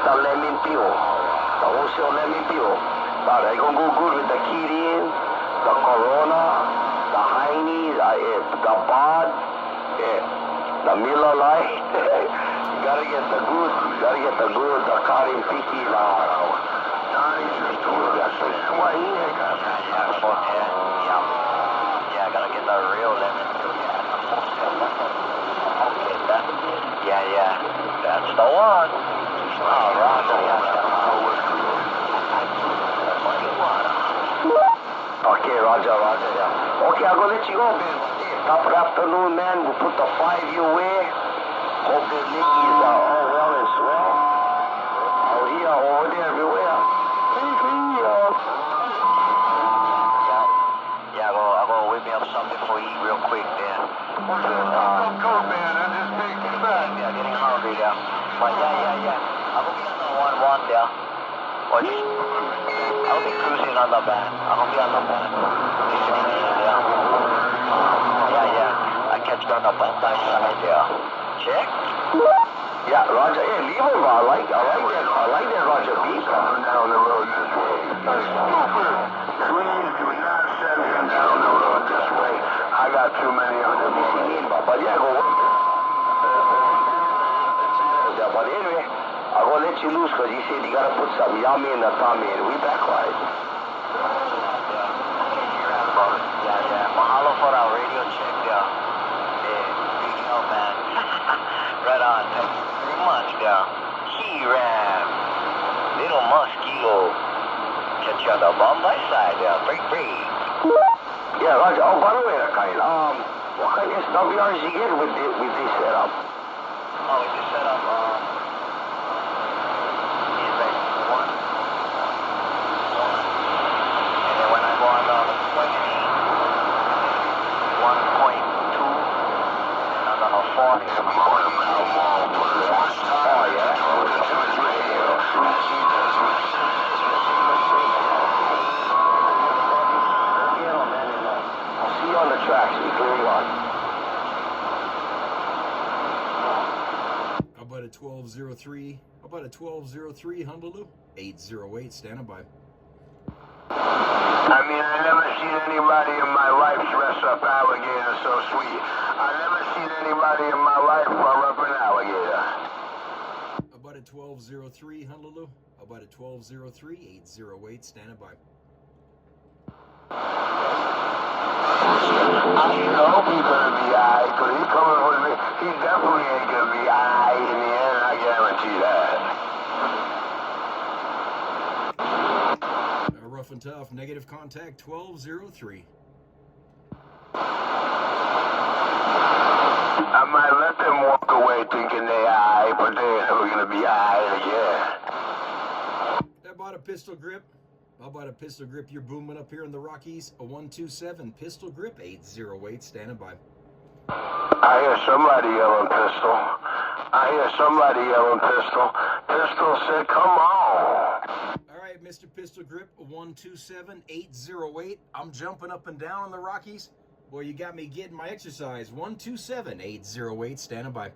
the lemon peel, the wholesale lemon peel. Now they're gonna go good with the Kirin, the Corona, the Heine's, the Bod, the Miller Lite. You gotta get the good, the Karin Fiki now. Yeah, gotta get the real lemon peel. Yeah, that's the one. Oh, Roger, Okay, Roger, yeah. Okay, I'm gonna let you go, man. Top of the afternoon, man. We'll put the 5 your way. Hope the Nickies are all well and swell. Out here, over there, everywhere. Yeah, I'll go whip me up something for you real quick, man. Some cold, man. I just think too bad. Yeah, getting hungry there. But yeah. I'll go be on the 1-1 there. Or just, I'll be cruising on the van. I'll be on the van. Listening in there. Yeah. I catch you on the Bandai side there. Check? Yeah, Roger. Hey, leave him. I like that Roger beat. Coming down the road this way. That's stupid. Please do not send him down the road this way. I got too many of them. But yeah, go. Yeah, but anyway, I'm gonna let you loose because he said you gotta put some yummy in the tummy and we back right. Yeah. Mahalo for our radio check there. Big help, man. Right on. Thank you very much there. He-Ram. Little Mosquito. Catch you on the Bombay side there. Break. Yeah, Roger. Oh, by the way, Kyle, what kind of SWRs you get with this setup? Oh, with this setup, is like 1. And then when I go on the 1.2, and on the 40. Oh, yeah. I'll see you on the tracks. Be clearing on. About a 1203 Honolulu 808 standing by. I mean, I never seen anybody in my life dress up alligator so sweet. I never seen anybody in my life run up an alligator. About a 1203 Honolulu. About a 1203 808 standing by. I hope he's gonna be alright, because he's coming with me. He definitely ain't gonna be alright in the end, I guarantee that. Rough and tough, negative contact 1203. I might let them walk away thinking they alright, but they're never gonna be alright again. How about a pistol grip? How about a pistol grip? You're booming up here in the Rockies. A 127 pistol grip 808 standing by. I hear somebody yelling pistol. Pistol said, come on. All right, Mr. Pistol Grip, 127 808. I'm jumping up and down on the Rockies. Boy, you got me getting my exercise. 127 808 standing by.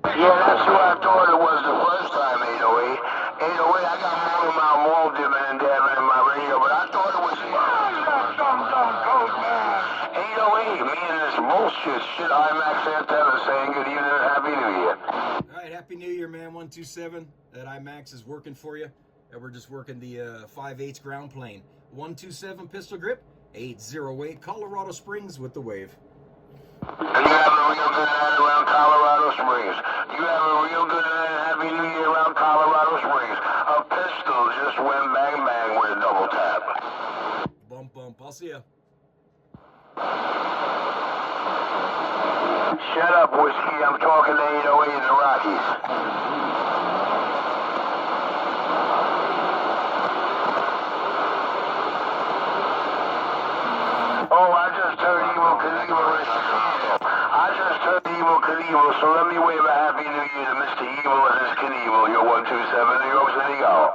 Yeah, that's who I thought it was the first time, 808. 808, I got more of my wall dimming and dabbing in my radio, but I thought it was... man. 808, me and this bullshit shit IMAX antenna saying good evening and Happy New Year. All right, Happy New Year, man. 127. That IMAX is working for you. And we're just working the 5/8 ground plane. 127 pistol grip 808 Colorado Springs with the wave. And you have a real good night around Colorado Springs. You have a real good night and Happy New Year around Colorado Springs. A pistol just went bang bang with a double tap. Bump. I'll see ya. Shut up, Whiskey. I'm talking to 808 in the Rockies. Oh, I just heard Evil Knievel. So let me wave a Happy New Year to Mr. Evil and his Knievel. You're 127 New York City. Go.